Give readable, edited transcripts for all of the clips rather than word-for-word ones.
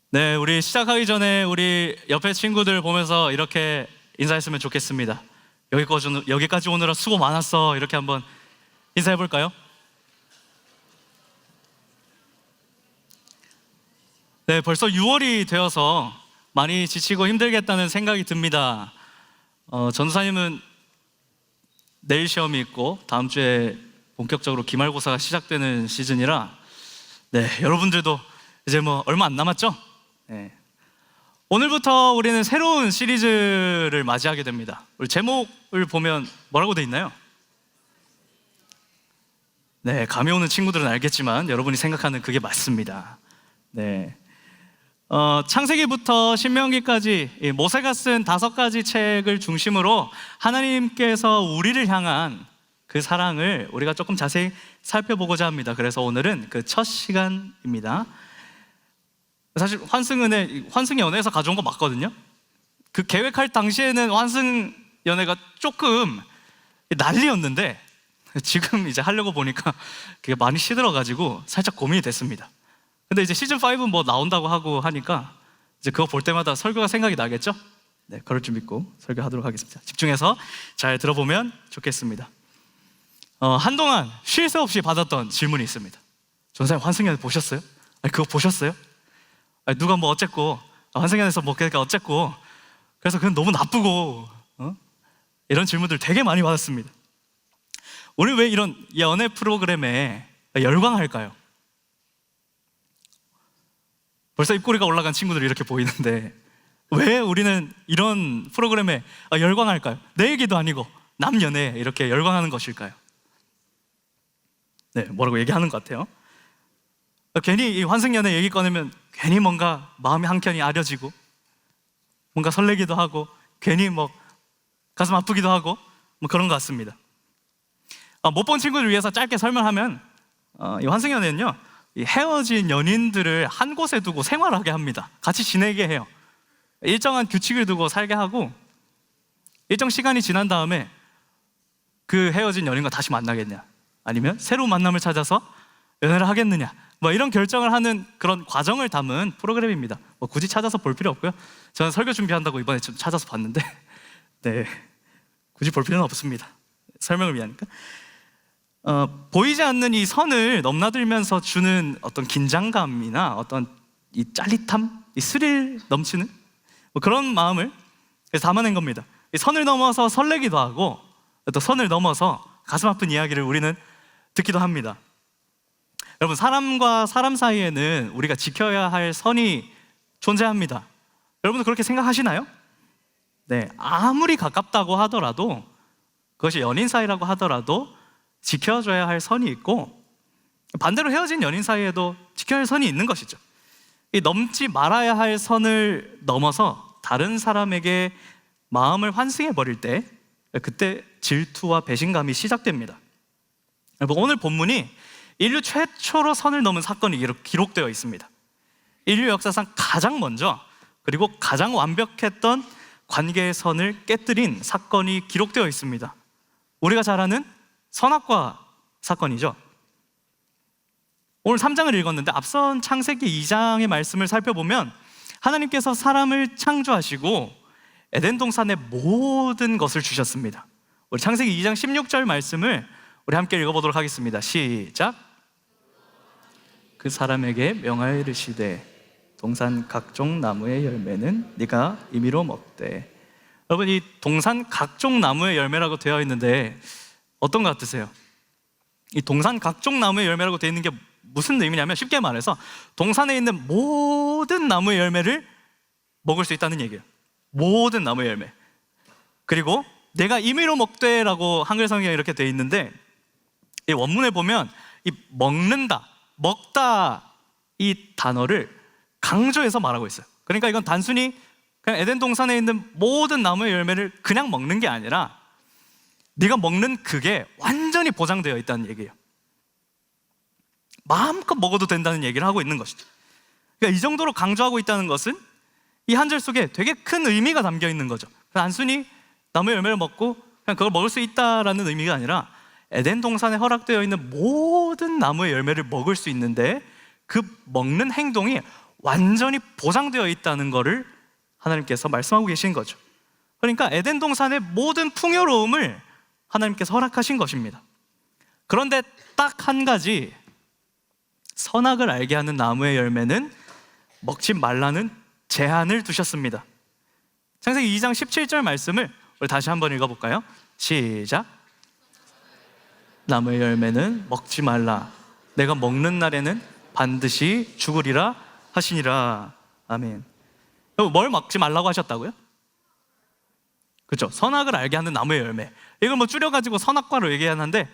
네, 우리 시작하기 전에 우리 옆에 친구들 보면서 이렇게 인사했으면 좋겠습니다. 여기까지 오느라 수고 많았어. 이렇게 한번 인사해 볼까요? 네, 벌써 6월이 되어서 많이 지치고 힘들겠다는 생각이 듭니다. 전도사님은 내일 시험이 있고 다음 주에 본격적으로 기말고사가 시작되는 시즌이라 네, 여러분들도 이제 뭐 얼마 안 남았죠? 네. 오늘부터 우리는 새로운 시리즈를 맞이하게 됩니다. 우리 제목을 보면 뭐라고 돼 있나요? 네, 감이 오는 친구들은 알겠지만 여러분이 생각하는 그게 맞습니다. 네. 창세기부터 신명기까지 모세가 쓴 5가지 책을 중심으로 하나님께서 우리를 향한 그 사랑을 우리가 조금 자세히 살펴보고자 합니다. 그래서 오늘은 그 첫 시간입니다. 사실 환승연애에서 가져온 거 맞거든요. 그 계획할 당시에는 환승연애가 조금 난리였는데 지금 이제 하려고 보니까 그게 많이 시들어가지고 살짝 고민이 됐습니다. 근데 이제 시즌 5 뭐 나온다고 하고 하니까 이제 그거 볼 때마다 설교가 생각이 나겠죠? 네, 그럴 줄 믿고 설교하도록 하겠습니다. 집중해서 잘 들어보면 좋겠습니다. 한동안 쉴 새 없이 받았던 질문이 있습니다. 전사님 환승연애 보셨어요? 아니 그거 보셨어요? 아니, 누가 뭐 어쨌고 환승연애에서 뭐 그러니까 어쨌고 그래서 그건 너무 나쁘고 이런 질문들 되게 많이 받았습니다. 우리 왜 이런 연애 프로그램에 열광할까요? 벌써 입꼬리가 올라간 친구들이 이렇게 보이는데 왜 우리는 이런 프로그램에 열광할까요? 내 얘기도 아니고 남 연애에 이렇게 열광하는 것일까요? 네, 뭐라고 얘기하는 것 같아요. 괜히 이 환승연애 얘기 꺼내면 괜히 뭔가 마음이 한켠이 아려지고 뭔가 설레기도 하고 괜히 뭐 가슴 아프기도 하고 뭐 그런 것 같습니다. 못 본 친구들 위해서 짧게 설명하면 이 환승연애는요, 이 헤어진 연인들을 한 곳에 두고 생활하게 합니다. 같이 지내게 해요. 일정한 규칙을 두고 살게 하고 일정 시간이 지난 다음에 그 헤어진 연인과 다시 만나겠냐 아니면 새로운 만남을 찾아서 연애를 하겠느냐 뭐 이런 결정을 하는 그런 과정을 담은 프로그램입니다. 뭐 굳이 찾아서 볼 필요 없고요. 저는 설교 준비한다고 이번에 좀 찾아서 봤는데 네, 굳이 볼 필요는 없습니다. 설명을 위하니까. 보이지 않는 이 선을 넘나들면서 주는 어떤 긴장감이나 어떤 이 짜릿함, 이 스릴 넘치는 뭐 그런 마음을 담아낸 겁니다. 이 선을 넘어서 설레기도 하고 또 선을 넘어서 가슴 아픈 이야기를 우리는 듣기도 합니다. 여러분, 사람과 사람 사이에는 우리가 지켜야 할 선이 존재합니다. 여러분도 그렇게 생각하시나요? 네, 아무리 가깝다고 하더라도 그것이 연인 사이라고 하더라도 지켜줘야 할 선이 있고 반대로 헤어진 연인 사이에도 지켜야 할 선이 있는 것이죠. 이 넘지 말아야 할 선을 넘어서 다른 사람에게 마음을 환승해 버릴 때 그때 질투와 배신감이 시작됩니다. 여러분, 오늘 본문이 인류 최초로 선을 넘은 사건이 기록되어 있습니다. 인류 역사상 가장 먼저 그리고 가장 완벽했던 관계의 선을 깨뜨린 사건이 기록되어 있습니다. 우리가 잘 아는 선악과 사건이죠. 오늘 3장을 읽었는데 앞선 창세기 2장의 말씀을 살펴보면 하나님께서 사람을 창조하시고 에덴 동산의 모든 것을 주셨습니다. 우리 창세기 2장 16절 말씀을 우리 함께 읽어보도록 하겠습니다. 시작. 그 사람에게 명하여 이르시되 동산 각종 나무의 열매는 네가 임의로 먹되. 여러분, 이 동산 각종 나무의 열매라고 되어 있는데 어떤 것 같으세요? 이 동산 각종 나무의 열매라고 되어 있는 게 무슨 의미냐면 쉽게 말해서 동산에 있는 모든 나무의 열매를 먹을 수 있다는 얘기예요. 모든 나무의 열매. 그리고 내가 임의로 먹되라고 한글 성경에 이렇게 되어 있는데 이 원문에 보면 이 먹는다, 먹다 이 단어를 강조해서 말하고 있어요. 그러니까 이건 단순히 그냥 에덴 동산에 있는 모든 나무의 열매를 그냥 먹는 게 아니라 네가 먹는 그게 완전히 보장되어 있다는 얘기예요. 마음껏 먹어도 된다는 얘기를 하고 있는 것이죠. 그러니까 이 정도로 강조하고 있다는 것은 이 한 절 속에 되게 큰 의미가 담겨 있는 거죠. 단순히 나무의 열매를 먹고 그냥 그걸 먹을 수 있다라는 의미가 아니라 에덴 동산에 허락되어 있는 모든 나무의 열매를 먹을 수 있는데 그 먹는 행동이 완전히 보장되어 있다는 것을 하나님께서 말씀하고 계신 거죠. 그러니까 에덴 동산의 모든 풍요로움을 하나님께서 허락하신 것입니다. 그런데 딱 한 가지, 선악을 알게 하는 나무의 열매는 먹지 말라는 제한을 두셨습니다. 창세기 2장 17절 말씀을 우리 다시 한번 읽어볼까요? 시작. 나무의 열매는 먹지 말라. 내가 먹는 날에는 반드시 죽으리라 하시니라. 아멘. 뭘 먹지 말라고 하셨다고요? 그렇죠. 선악을 알게 하는 나무의 열매. 이걸 뭐 줄여가지고 선악과로 얘기하는데,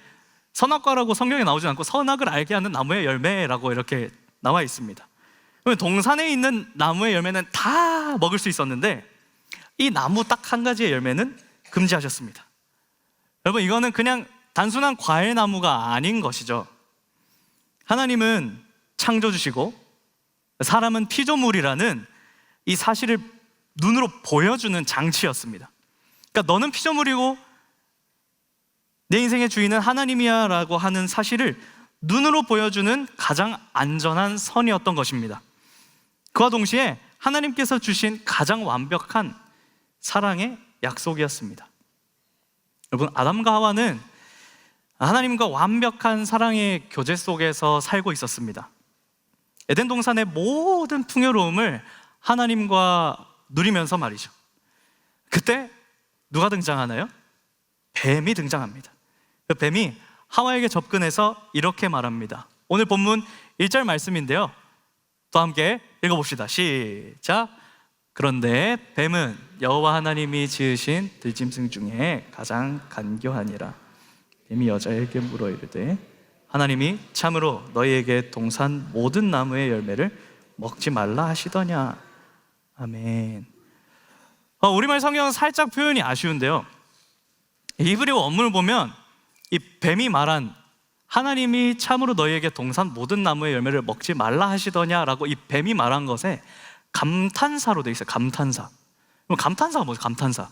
선악과라고 성경에 나오지 않고 선악을 알게 하는 나무의 열매라고 이렇게 나와 있습니다. 그러면 동산에 있는 나무의 열매는 다 먹을 수 있었는데 이 나무 딱 한 가지의 열매는 금지하셨습니다. 여러분, 이거는 그냥 단순한 과일 나무가 아닌 것이죠. 하나님은 창조주시고 사람은 피조물이라는 이 사실을 눈으로 보여주는 장치였습니다. 그러니까 너는 피조물이고 내 인생의 주인은 하나님이야 라고 하는 사실을 눈으로 보여주는 가장 안전한 선이었던 것입니다. 그와 동시에 하나님께서 주신 가장 완벽한 사랑의 약속이었습니다. 여러분, 아담과 하와는 하나님과 완벽한 사랑의 교제 속에서 살고 있었습니다. 에덴 동산의 모든 풍요로움을 하나님과 누리면서 말이죠. 그때 누가 등장하나요? 뱀이 등장합니다. 그 뱀이 하와에게 접근해서 이렇게 말합니다. 오늘 본문 1절 말씀인데요, 또 함께 읽어봅시다. 시작. 그런데 뱀은 여호와 하나님이 지으신 들짐승 중에 가장 간교하니라. 뱀이 여자에게 물어 이르되 하나님이 참으로 너희에게 동산 모든 나무의 열매를 먹지 말라 하시더냐. 아멘. 우리말 성경은 살짝 표현이 아쉬운데요, 히브리어 원문을 보면 이 뱀이 말한 하나님이 참으로 너희에게 동산 모든 나무의 열매를 먹지 말라 하시더냐라고 이 뱀이 말한 것에 감탄사로 돼 있어요. 감탄사. 그럼 감탄사가 뭐죠? 감탄사.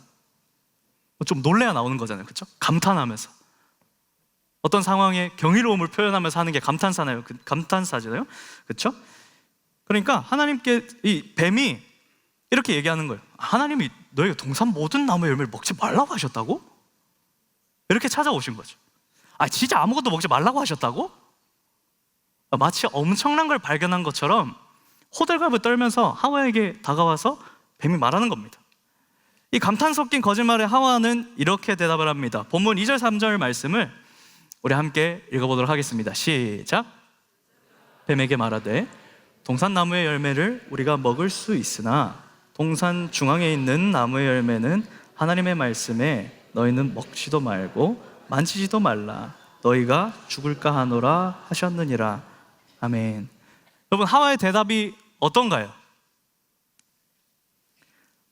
좀 놀래야 나오는 거잖아요, 그렇죠? 감탄하면서 어떤 상황의 경이로움을 표현하면서 하는 게 감탄사나요? 감탄사잖아요, 그렇죠? 그러니까 하나님께 이 뱀이 이렇게 얘기하는 거예요. 하나님이 너희가 동산 모든 나무의 열매를 먹지 말라고 하셨다고? 이렇게 찾아오신 거죠. 진짜 아무것도 먹지 말라고 하셨다고? 마치 엄청난 걸 발견한 것처럼 호들갑을 떨면서 하와에게 다가와서 뱀이 말하는 겁니다. 이 감탄 섞인 거짓말에 하와는 이렇게 대답을 합니다. 본문 2절 3절 말씀을 우리 함께 읽어보도록 하겠습니다. 시작. 뱀에게 말하되 동산나무의 열매를 우리가 먹을 수 있으나 동산 중앙에 있는 나무의 열매는 하나님의 말씀에 너희는 먹지도 말고 만지지도 말라. 너희가 죽을까 하노라 하셨느니라. 아멘. 여러분, 하와의 대답이 어떤가요?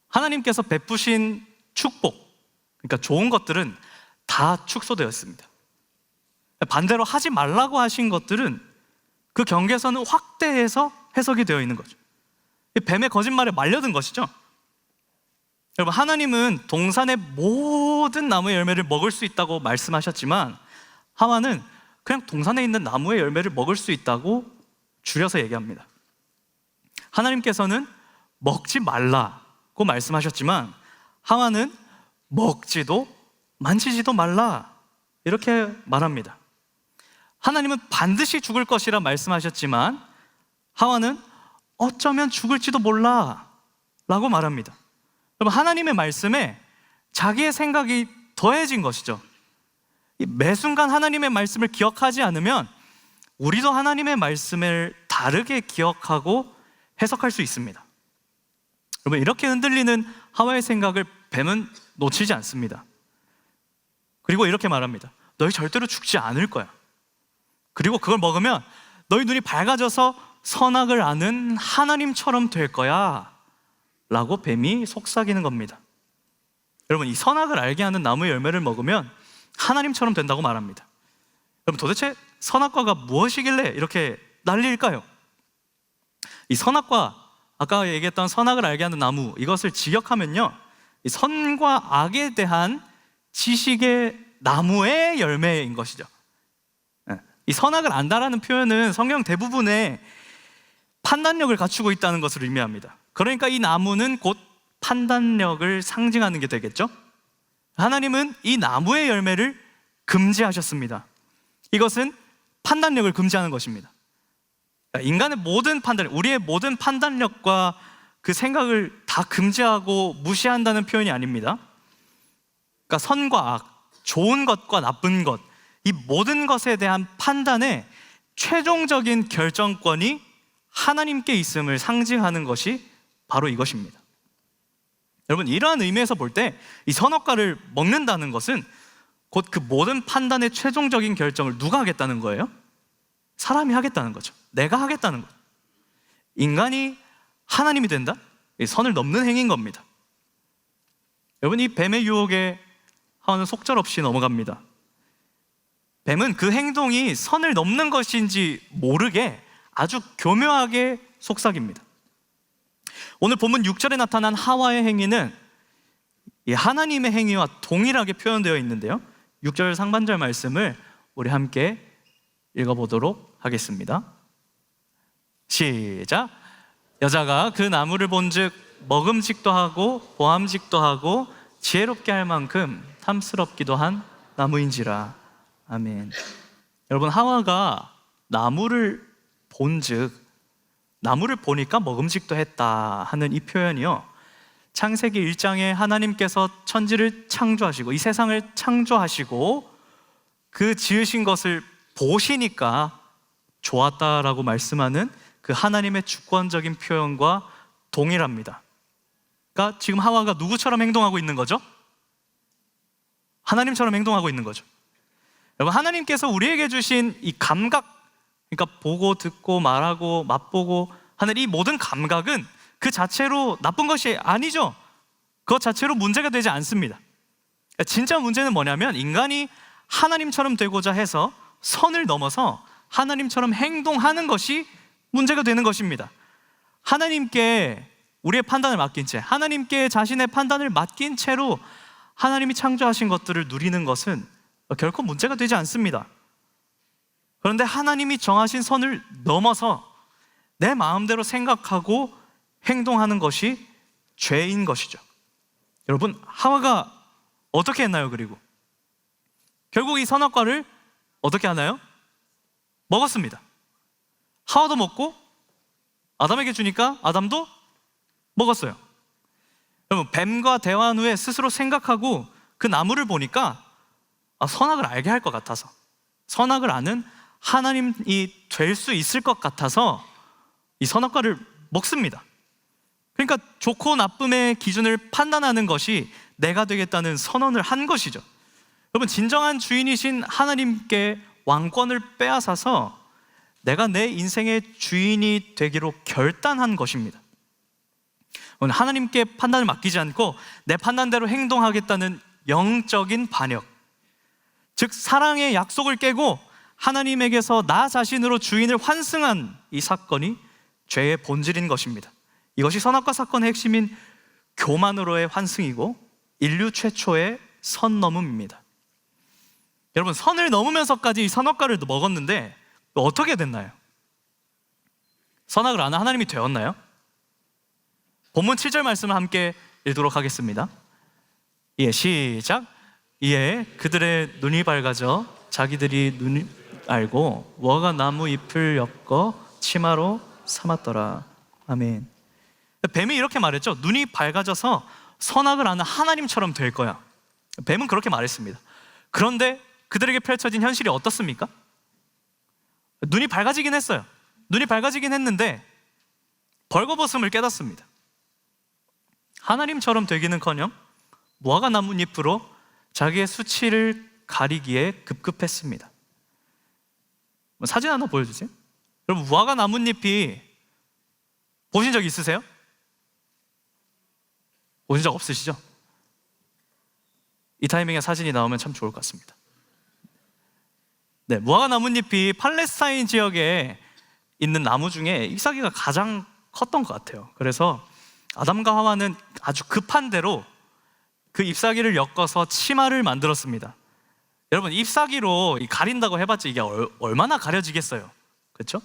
하나님께서 베푸신 축복, 그러니까 좋은 것들은 다 축소되어 있습니다. 반대로 하지 말라고 하신 것들은 그 경계선을 확대해서 해석이 되어 있는 거죠. 뱀의 거짓말에 말려든 것이죠. 여러분, 하나님은 동산의 모든 나무의 열매를 먹을 수 있다고 말씀하셨지만 하와는 그냥 동산에 있는 나무의 열매를 먹을 수 있다고 줄여서 얘기합니다. 하나님께서는 먹지 말라고 말씀하셨지만 하와는 먹지도 만지지도 말라 이렇게 말합니다. 하나님은 반드시 죽을 것이라 말씀하셨지만 하와는 어쩌면 죽을지도 몰라 라고 말합니다. 여러분, 하나님의 말씀에 자기의 생각이 더해진 것이죠. 매 순간 하나님의 말씀을 기억하지 않으면 우리도 하나님의 말씀을 다르게 기억하고 해석할 수 있습니다. 여러분, 이렇게 흔들리는 하와의 생각을 뱀은 놓치지 않습니다. 그리고 이렇게 말합니다. 너희 절대로 죽지 않을 거야. 그리고 그걸 먹으면 너희 눈이 밝아져서 선악을 아는 하나님처럼 될 거야 라고 뱀이 속삭이는 겁니다. 여러분, 이 선악을 알게 하는 나무의 열매를 먹으면 하나님처럼 된다고 말합니다. 여러분, 도대체 선악과가 무엇이길래 이렇게 난리일까요? 이 선악과, 아까 얘기했던 선악을 알게 하는 나무, 이것을 직역하면요, 이 선과 악에 대한 지식의 나무의 열매인 것이죠. 이 선악을 안다라는 표현은 성경 대부분에 판단력을 갖추고 있다는 것을 의미합니다. 그러니까 이 나무는 곧 판단력을 상징하는 게 되겠죠? 하나님은 이 나무의 열매를 금지하셨습니다. 이것은 판단력을 금지하는 것입니다. 인간의 모든 판단, 우리의 모든 판단력과 그 생각을 다 금지하고 무시한다는 표현이 아닙니다. 그러니까 선과 악, 좋은 것과 나쁜 것, 이 모든 것에 대한 판단의 최종적인 결정권이 하나님께 있음을 상징하는 것이 바로 이것입니다. 여러분, 이러한 의미에서 볼 때 이 선악과를 먹는다는 것은 곧 그 모든 판단의 최종적인 결정을 누가 하겠다는 거예요? 사람이 하겠다는 거죠. 내가 하겠다는 거죠. 인간이 하나님이 된다? 이 선을 넘는 행위인 겁니다. 여러분, 이 뱀의 유혹에 하와는 속절없이 넘어갑니다. 뱀은 그 행동이 선을 넘는 것인지 모르게 아주 교묘하게 속삭입니다. 오늘 본문 6절에 나타난 하와의 행위는 이 하나님의 행위와 동일하게 표현되어 있는데요, 6절 상반절 말씀을 우리 함께 읽어보도록 하겠습니다. 시작. 여자가 그 나무를 본즉 먹음직도 하고 보암직도 하고 지혜롭게 할 만큼 탐스럽기도 한 나무인지라. 아멘. 여러분, 하와가 나무를 본즉, 나무를 보니까 먹음직도 했다 하는 이 표현이요, 창세기 1장에 하나님께서 천지를 창조하시고 이 세상을 창조하시고 그 지으신 것을 보시니까 좋았다라고 말씀하는 그 하나님의 주권적인 표현과 동일합니다. 그러니까 지금 하와가 누구처럼 행동하고 있는 거죠? 하나님처럼 행동하고 있는 거죠. 여러분, 하나님께서 우리에게 주신 이 감각, 그러니까 보고 듣고 말하고 맛보고 하는 이 모든 감각은 그 자체로 나쁜 것이 아니죠. 그것 자체로 문제가 되지 않습니다. 진짜 문제는 뭐냐면 인간이 하나님처럼 되고자 해서 선을 넘어서 하나님처럼 행동하는 것이 문제가 되는 것입니다. 하나님께 우리의 판단을 맡긴 채, 하나님께 자신의 판단을 맡긴 채로 하나님이 창조하신 것들을 누리는 것은 결코 문제가 되지 않습니다. 그런데 하나님이 정하신 선을 넘어서 내 마음대로 생각하고 행동하는 것이 죄인 것이죠. 여러분, 하와가 어떻게 했나요? 그리고 결국 이 선악과를 어떻게 하나요? 먹었습니다. 하와도 먹고 아담에게 주니까 아담도 먹었어요. 여러분, 뱀과 대화한 후에 스스로 생각하고 그 나무를 보니까 선악을 알게 할 것 같아서, 선악을 아는 하나님이 될 수 있을 것 같아서 이 선악과를 먹습니다. 그러니까 좋고 나쁨의 기준을 판단하는 것이 내가 되겠다는 선언을 한 것이죠. 여러분, 진정한 주인이신 하나님께 왕권을 빼앗아서 내가 내 인생의 주인이 되기로 결단한 것입니다. 오늘 하나님께 판단을 맡기지 않고 내 판단대로 행동하겠다는 영적인 반역, 즉 사랑의 약속을 깨고 하나님에게서 나 자신으로 주인을 환승한 이 사건이 죄의 본질인 것입니다. 이것이 선악과 사건의 핵심인 교만으로의 환승이고 인류 최초의 선 넘음입니다. 여러분, 선을 넘으면서까지 이 선악과를 먹었는데 어떻게 됐나요? 선악을 아는 하나님이 되었나요? 본문 7절 말씀을 함께 읽도록 하겠습니다. 예, 시작. 이에 그들의 눈이 밝아져 자기들이 눈을 알고 무화과 나무 잎을 엮어 치마로 삼았더라. 아멘. 뱀이 이렇게 말했죠. 눈이 밝아져서 선악을 아는 하나님처럼 될 거야. 뱀은 그렇게 말했습니다. 그런데 그들에게 펼쳐진 현실이 어떻습니까? 눈이 밝아지긴 했어요. 눈이 밝아지긴 했는데 벌거벗음을 깨닫습니다. 하나님처럼 되기는커녕 무화과 나뭇잎으로 자기의 수치를 가리기에 급급했습니다. 사진 하나 보여주세요. 여러분, 무화과 나뭇잎이 보신 적 있으세요? 보신 적 없으시죠? 이 타이밍에 사진이 나오면 참 좋을 것 같습니다. 네, 무화과 나뭇잎이 팔레스타인 지역에 있는 나무 중에 잎사귀가 가장 컸던 것 같아요. 그래서 아담과 하와는 아주 급한 대로 그 잎사귀를 엮어서 치마를 만들었습니다. 여러분, 잎사귀로 가린다고 해봤자 이게 얼마나 가려지겠어요? 그렇죠?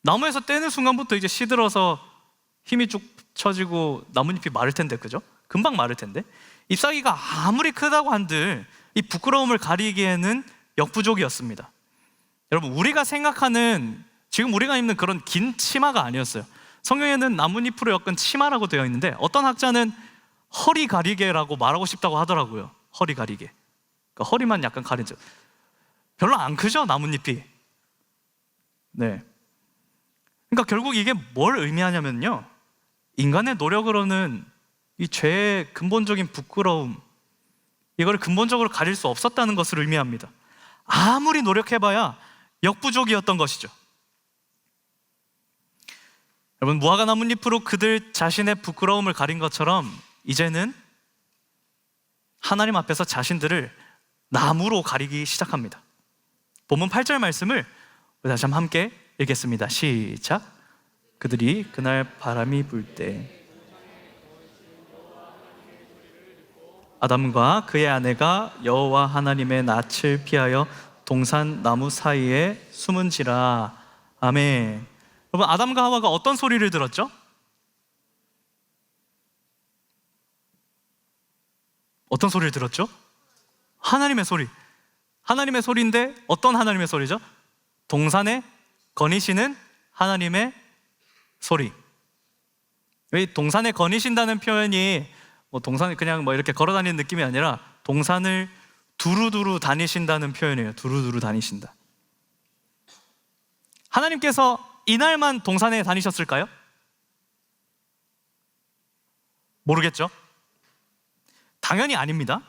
나무에서 떼는 순간부터 이제 시들어서 힘이 쭉 쳐지고 나뭇잎이 마를 텐데, 그죠? 금방 마를 텐데, 잎사귀가 아무리 크다고 한들 이 부끄러움을 가리기에는 역부족이었습니다. 여러분, 우리가 생각하는, 지금 우리가 입는 그런 긴 치마가 아니었어요. 성경에는 나뭇잎으로 엮은 치마라고 되어 있는데, 어떤 학자는 허리 가리개라고 말하고 싶다고 하더라고요. 허리 가리개. 그러니까 허리만 약간 가리죠. 별로 안 크죠, 나뭇잎이. 네. 그러니까 결국 이게 뭘 의미하냐면요, 인간의 노력으로는 이 죄의 근본적인 부끄러움, 이걸 근본적으로 가릴 수 없었다는 것을 의미합니다. 아무리 노력해봐야 역부족이었던 것이죠. 여러분, 무화과 나뭇잎으로 그들 자신의 부끄러움을 가린 것처럼 이제는 하나님 앞에서 자신들을 나무로 가리기 시작합니다. 본문 8절 말씀을 다시 한번 함께 읽겠습니다. 시작. 그들이 그날 바람이 불 때 아담과 그의 아내가 여호와 하나님의 낯을 피하여 동산 나무 사이에 숨은지라. 아멘. 여러분, 아담과 하와가 어떤 소리를 들었죠? 어떤 소리를 들었죠? 하나님의 소리. 하나님의 소리인데 어떤 하나님의 소리죠? 동산에 거니시는 하나님의 소리. 이 동산에 거니신다는 표현이 동산에 그냥 이렇게 걸어 다니는 느낌이 아니라 동산을 두루두루 다니신다는 표현이에요. 두루두루 다니신다. 하나님께서 이날만 동산에 다니셨을까요? 모르겠죠? 당연히 아닙니다.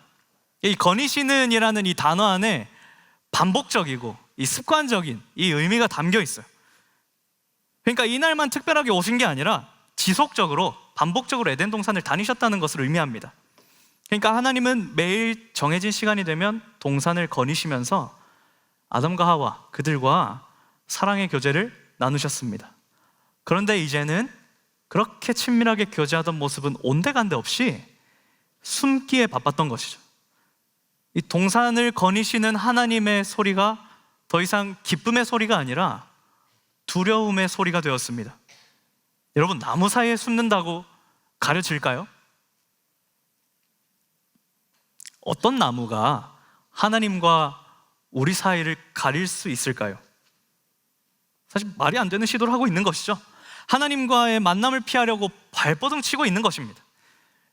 이 거니시는 이라는 이 단어 안에 반복적이고 이 습관적인 이 의미가 담겨 있어요. 그러니까 이날만 특별하게 오신 게 아니라 지속적으로 반복적으로 에덴 동산을 다니셨다는 것을 의미합니다. 그러니까 하나님은 매일 정해진 시간이 되면 동산을 거니시면서 아담과 하와 그들과 사랑의 교제를 나누셨습니다. 그런데 이제는 그렇게 친밀하게 교제하던 모습은 온데간데 없이 숨기에 바빴던 것이죠. 이 동산을 거니시는 하나님의 소리가 더 이상 기쁨의 소리가 아니라 두려움의 소리가 되었습니다. 여러분, 나무 사이에 숨는다고 가려질까요? 어떤 나무가 하나님과 우리 사이를 가릴 수 있을까요? 사실 말이 안 되는 시도를 하고 있는 것이죠. 하나님과의 만남을 피하려고 발버둥 치고 있는 것입니다.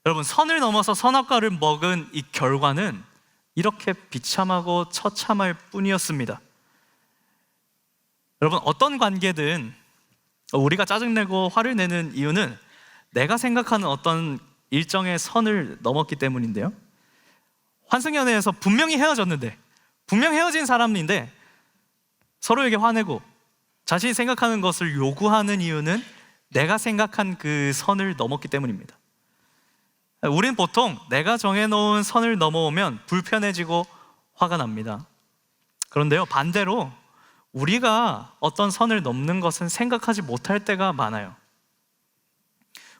여러분, 선을 넘어서 선악과를 먹은 이 결과는 이렇게 비참하고 처참할 뿐이었습니다. 여러분, 어떤 관계든 우리가 짜증내고 화를 내는 이유는 내가 생각하는 어떤 일정의 선을 넘었기 때문인데요, 환승연애에서 분명히 헤어졌는데, 분명히 헤어진 사람인데 서로에게 화내고 자신이 생각하는 것을 요구하는 이유는 내가 생각한 그 선을 넘었기 때문입니다. 우린 보통 내가 정해놓은 선을 넘어오면 불편해지고 화가 납니다. 그런데요, 반대로 우리가 어떤 선을 넘는 것은 생각하지 못할 때가 많아요.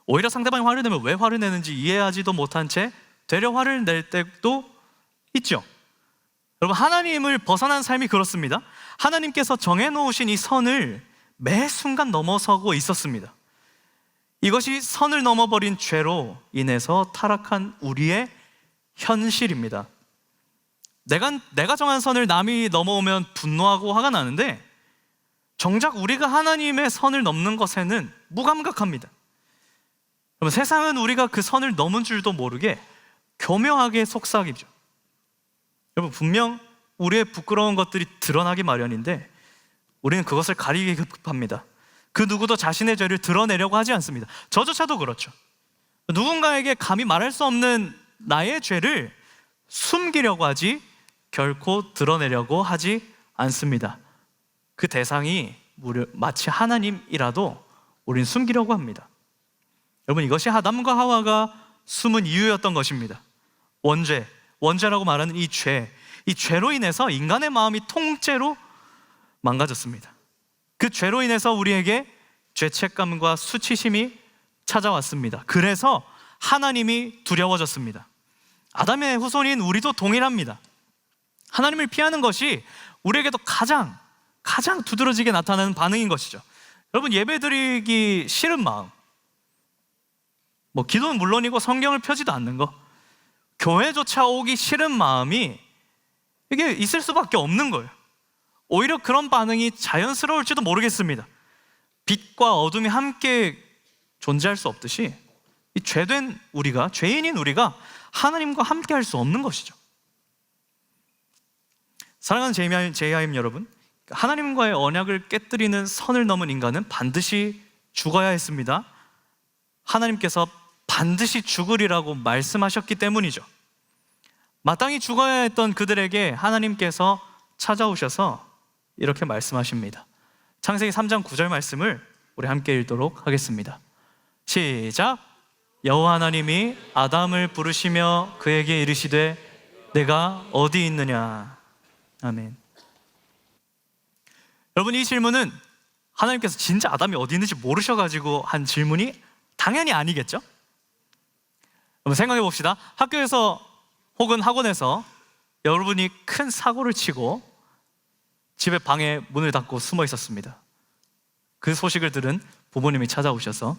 오히려 상대방이 화를 내면 왜 화를 내는지 이해하지도 못한 채 되려 화를 낼 때도 있죠. 여러분, 하나님을 벗어난 삶이 그렇습니다. 하나님께서 정해놓으신 이 선을 매 순간 넘어서고 있었습니다. 이것이 선을 넘어버린 죄로 인해서 타락한 우리의 현실입니다. 내가 정한 선을 남이 넘어오면 분노하고 화가 나는데 정작 우리가 하나님의 선을 넘는 것에는 무감각합니다. 여러분, 세상은 우리가 그 선을 넘은 줄도 모르게 교묘하게 속삭이죠. 여러분, 분명 우리의 부끄러운 것들이 드러나기 마련인데 우리는 그것을 가리기 급합니다. 그 누구도 자신의 죄를 드러내려고 하지 않습니다. 저조차도 그렇죠. 누군가에게 감히 말할 수 없는 나의 죄를 숨기려고 하지 결코 드러내려고 하지 않습니다. 그 대상이 마치 하나님이라도 우린 숨기려고 합니다. 여러분, 이것이 아담과 하와가 숨은 이유였던 것입니다. 원죄라고 말하는 이 죄로 인해서 인간의 마음이 통째로 망가졌습니다. 그 죄로 인해서 우리에게 죄책감과 수치심이 찾아왔습니다. 그래서 하나님이 두려워졌습니다. 아담의 후손인 우리도 동일합니다. 하나님을 피하는 것이 우리에게도 가장 두드러지게 나타나는 반응인 것이죠. 여러분, 예배드리기 싫은 마음, 뭐 기도는 물론이고 성경을 펴지도 않는 거, 교회조차 오기 싫은 마음이 이게 있을 수밖에 없는 거예요. 오히려 그런 반응이 자연스러울지도 모르겠습니다. 빛과 어둠이 함께 존재할 수 없듯이 이 죄된 우리가, 죄인인 우리가 하나님과 함께 할 수 없는 것이죠. 사랑하는 제이하임 여러분, 하나님과의 언약을 깨뜨리는 선을 넘은 인간은 반드시 죽어야 했습니다. 하나님께서 반드시 죽으리라고 말씀하셨기 때문이죠. 마땅히 죽어야 했던 그들에게 하나님께서 찾아오셔서 이렇게 말씀하십니다. 창세기 3장 9절 말씀을 우리 함께 읽도록 하겠습니다. 시작. 여호와 하나님이 아담을 부르시며 그에게 이르시되 내가 어디 있느냐. 아멘. 여러분, 이 질문은 하나님께서 진짜 아담이 어디 있는지 모르셔가지고 한 질문이 당연히 아니겠죠? 여러분, 생각해 봅시다. 학교에서 혹은 학원에서 여러분이 큰 사고를 치고 집에 방에 문을 닫고 숨어 있었습니다. 그 소식을 들은 부모님이 찾아오셔서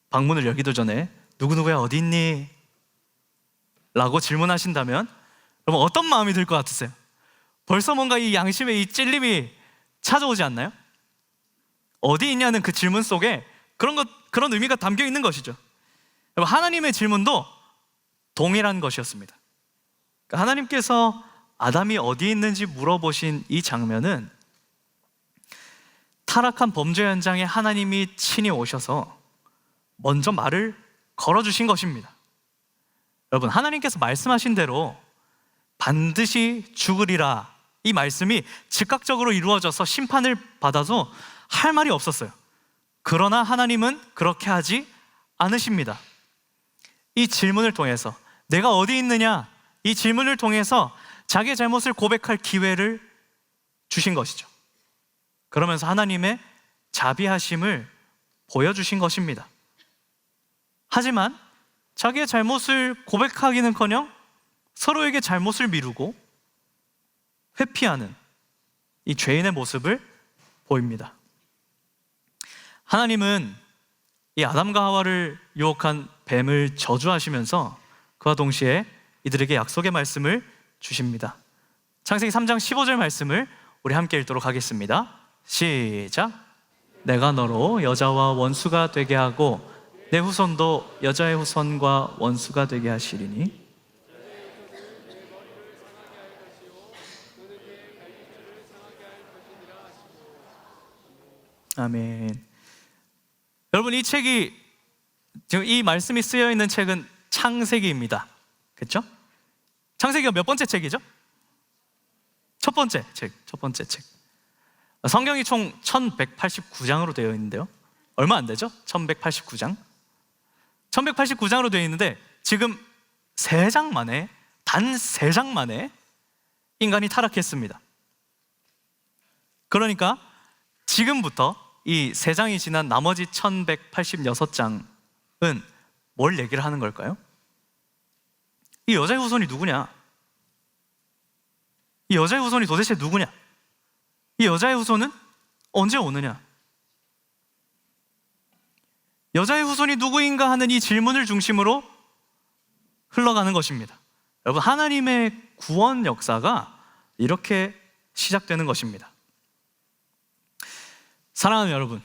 방문을 열기도 전에 누구누구야 어디 있니? 라고 질문하신다면 여러분, 어떤 마음이 들 것 같으세요? 벌써 뭔가 이 양심의 이 찔림이 찾아오지 않나요? 어디 있냐는 그 질문 속에 그런 의미가 담겨 있는 것이죠. 여러분, 하나님의 질문도 동일한 것이었습니다. 그러니까 하나님께서 아담이 어디 있는지 물어보신 이 장면은 타락한 범죄 현장에 하나님이 친히 오셔서 먼저 말을 걸어주신 것입니다. 여러분, 하나님께서 말씀하신 대로 반드시 죽으리라, 이 말씀이 즉각적으로 이루어져서 심판을 받아서 할 말이 없었어요. 그러나 하나님은 그렇게 하지 않으십니다. 이 질문을 통해서 내가 어디 있느냐, 이 질문을 통해서 자기의 잘못을 고백할 기회를 주신 것이죠. 그러면서 하나님의 자비하심을 보여주신 것입니다. 하지만 자기의 잘못을 고백하기는커녕 서로에게 잘못을 미루고 회피하는 이 죄인의 모습을 보입니다. 하나님은 이 아담과 하와를 유혹한 뱀을 저주하시면서 그와 동시에 이들에게 약속의 말씀을 주십니다. 창세기 3장 15절 말씀을 우리 함께 읽도록 하겠습니다. 시작. 내가 너로 여자와 원수가 되게 하고 내 후손도 여자의 후손과 원수가 되게 하시리니. 아멘. 여러분, 이 책이, 지금 이 말씀이 쓰여 있는 책은 창세기입니다. 그렇죠? 창세기가 몇 번째 책이죠? 첫 번째 책. 성경이 총 1189장으로 되어 있는데요, 얼마 안 되죠? 1189장 1189장으로 되어 있는데 지금 단 3장 만에 인간이 타락했습니다. 그러니까 지금부터 이 3장이 지난 나머지 1186장은 뭘 얘기를 하는 걸까요? 이 여자의 후손이 누구냐? 이 여자의 후손이 도대체 누구냐? 이 여자의 후손은 언제 오느냐? 여자의 후손이 누구인가 하는 이 질문을 중심으로 흘러가는 것입니다. 여러분, 하나님의 구원 역사가 이렇게 시작되는 것입니다. 사랑하는 여러분,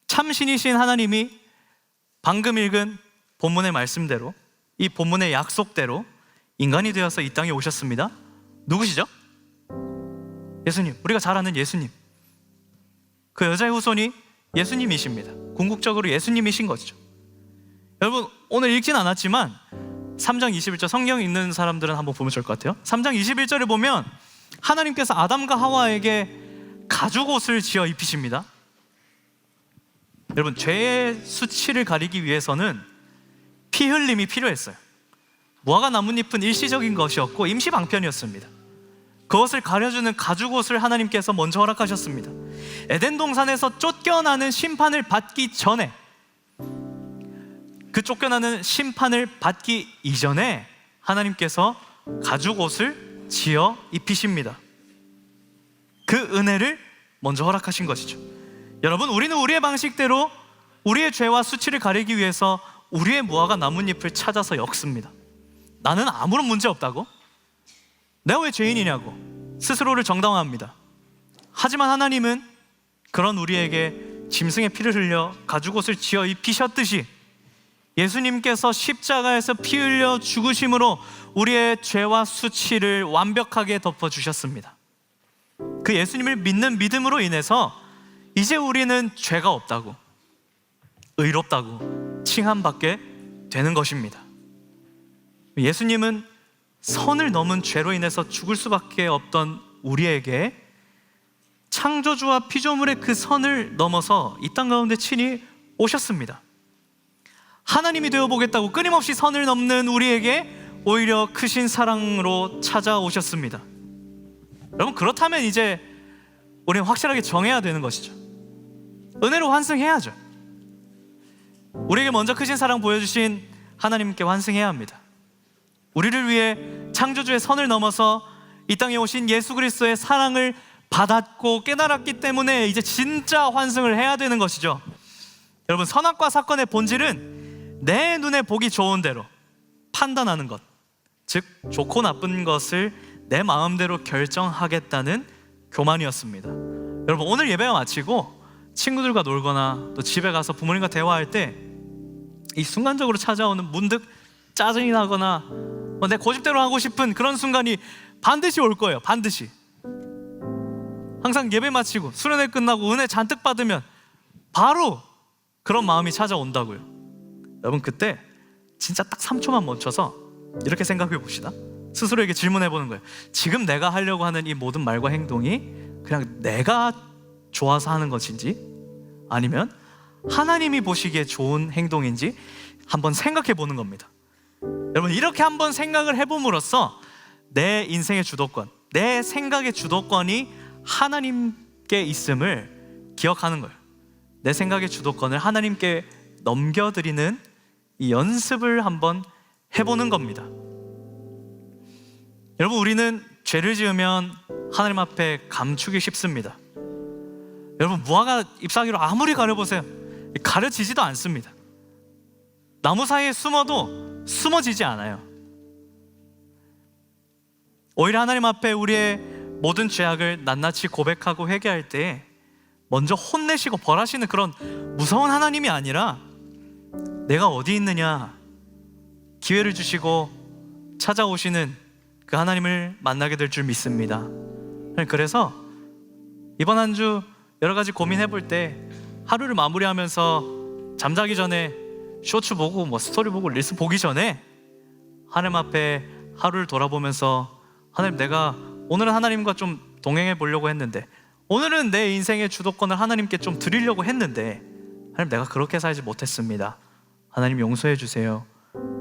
참신이신 하나님이 방금 읽은 본문의 말씀대로, 이 본문의 약속대로 인간이 되어서 이 땅에 오셨습니다. 누구시죠? 예수님, 우리가 잘 아는 예수님. 그 여자의 후손이 예수님이십니다. 궁극적으로 예수님이신 것이죠. 여러분, 오늘 읽진 않았지만 3장 21절, 성경 읽는 사람들은 한번 보면 좋을 것 같아요. 3장 21절에 보면 하나님께서 아담과 하와에게 가죽옷을 지어 입히십니다. 여러분, 죄의 수치를 가리기 위해서는 피 흘림이 필요했어요. 무화과 나뭇잎은 일시적인 것이었고 임시 방편이었습니다. 그것을 가려주는 가죽옷을 하나님께서 먼저 허락하셨습니다. 에덴 동산에서 쫓겨나는 심판을 받기 전에, 그 쫓겨나는 심판을 받기 이전에 하나님께서 가죽옷을 지어 입히십니다. 그 은혜를 먼저 허락하신 것이죠. 여러분, 우리는 우리의 방식대로 우리의 죄와 수치를 가리기 위해서 우리의 무화과 나뭇잎을 찾아서 엮습니다. 나는 아무런 문제 없다고? 내가 왜 죄인이냐고 스스로를 정당화합니다. 하지만 하나님은 그런 우리에게 짐승의 피를 흘려 가죽옷을 지어 입히셨듯이 예수님께서 십자가에서 피 흘려 죽으심으로 우리의 죄와 수치를 완벽하게 덮어주셨습니다. 그 예수님을 믿는 믿음으로 인해서 이제 우리는 죄가 없다고, 의롭다고 칭함받게 되는 것입니다. 예수님은 선을 넘은 죄로 인해서 죽을 수밖에 없던 우리에게 창조주와 피조물의 그 선을 넘어서 이 땅 가운데 친히 오셨습니다. 하나님이 되어보겠다고 끊임없이 선을 넘는 우리에게 오히려 크신 사랑으로 찾아오셨습니다. 여러분, 그렇다면 이제 우리는 확실하게 정해야 되는 것이죠. 은혜로 환승해야죠. 우리에게 먼저 크신 사랑 보여주신 하나님께 환승해야 합니다. 우리를 위해 창조주의 선을 넘어서 이 땅에 오신 예수 그리스도의 사랑을 받았고 깨달았기 때문에 이제 진짜 환승을 해야 되는 것이죠. 여러분, 선악과 사건의 본질은 내 눈에 보기 좋은 대로 판단하는 것, 즉 좋고 나쁜 것을 내 마음대로 결정하겠다는 교만이었습니다. 여러분, 오늘 예배가 마치고 친구들과 놀거나 또 집에 가서 부모님과 대화할 때 이 순간적으로 찾아오는 문득 짜증이 나거나 내 고집대로 하고 싶은 그런 순간이 반드시 올 거예요. 반드시. 항상 예배 마치고 수련회 끝나고 은혜 잔뜩 받으면 바로 그런 마음이 찾아온다고요. 여러분, 그때 진짜 딱 3초만 멈춰서 이렇게 생각해 봅시다. 스스로에게 질문해 보는 거예요. 지금 내가 하려고 하는 이 모든 말과 행동이 그냥 내가 좋아서 하는 것인지 아니면 하나님이 보시기에 좋은 행동인지 한번 생각해 보는 겁니다. 여러분, 이렇게 한번 생각을 해봄으로써 내 인생의 주도권, 내 생각의 주도권이 하나님께 있음을 기억하는 거예요. 내 생각의 주도권을 하나님께 넘겨드리는 이 연습을 한번 해보는 겁니다. 여러분, 우리는 죄를 지으면 하나님 앞에 감추기 쉽습니다. 여러분, 무화과 잎사귀로 아무리 가려보세요, 가려지지도 않습니다. 나무 사이에 숨어도 숨어지지 않아요. 오히려 하나님 앞에 우리의 모든 죄악을 낱낱이 고백하고 회개할 때 먼저 혼내시고 벌하시는 그런 무서운 하나님이 아니라 내가 어디 있느냐 기회를 주시고 찾아오시는 그 하나님을 만나게 될 줄 믿습니다. 그래서 이번 한 주 여러 가지 고민해 볼 때 하루를 마무리하면서 잠자기 전에 쇼츠 보고 스토리 보고 릴스 보기 전에 하나님 앞에 하루를 돌아보면서 하나님, 내가 오늘은 하나님과 좀 동행해 보려고 했는데, 오늘은 내 인생의 주도권을 하나님께 좀 드리려고 했는데 하나님, 내가 그렇게 살지 못했습니다. 하나님 용서해 주세요.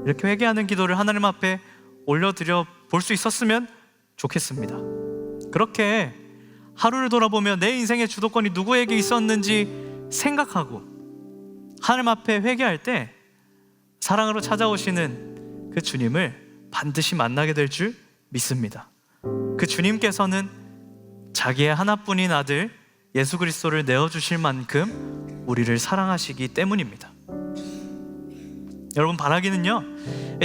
이렇게 회개하는 기도를 하나님 앞에 올려드려 볼 수 있었으면 좋겠습니다. 그렇게 하루를 돌아보며 내 인생의 주도권이 누구에게 있었는지 생각하고 하나님 앞에 회개할 때 사랑으로 찾아오시는 그 주님을 반드시 만나게 될 줄 믿습니다. 그 주님께서는 자기의 하나뿐인 아들 예수 그리스도를 내어주실 만큼 우리를 사랑하시기 때문입니다. 여러분, 바라기는요,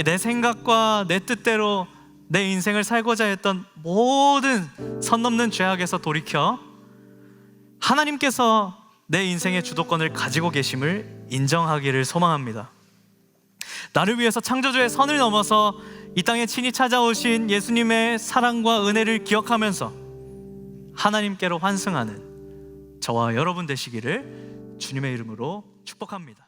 내 생각과 내 뜻대로 내 인생을 살고자 했던 모든 선 넘는 죄악에서 돌이켜 하나님께서 내 인생의 주도권을 가지고 계심을 인정하기를 소망합니다. 나를 위해서 창조주의 선을 넘어서 이 땅에 친히 찾아오신 예수님의 사랑과 은혜를 기억하면서 하나님께로 환승하는 저와 여러분 되시기를 주님의 이름으로 축복합니다.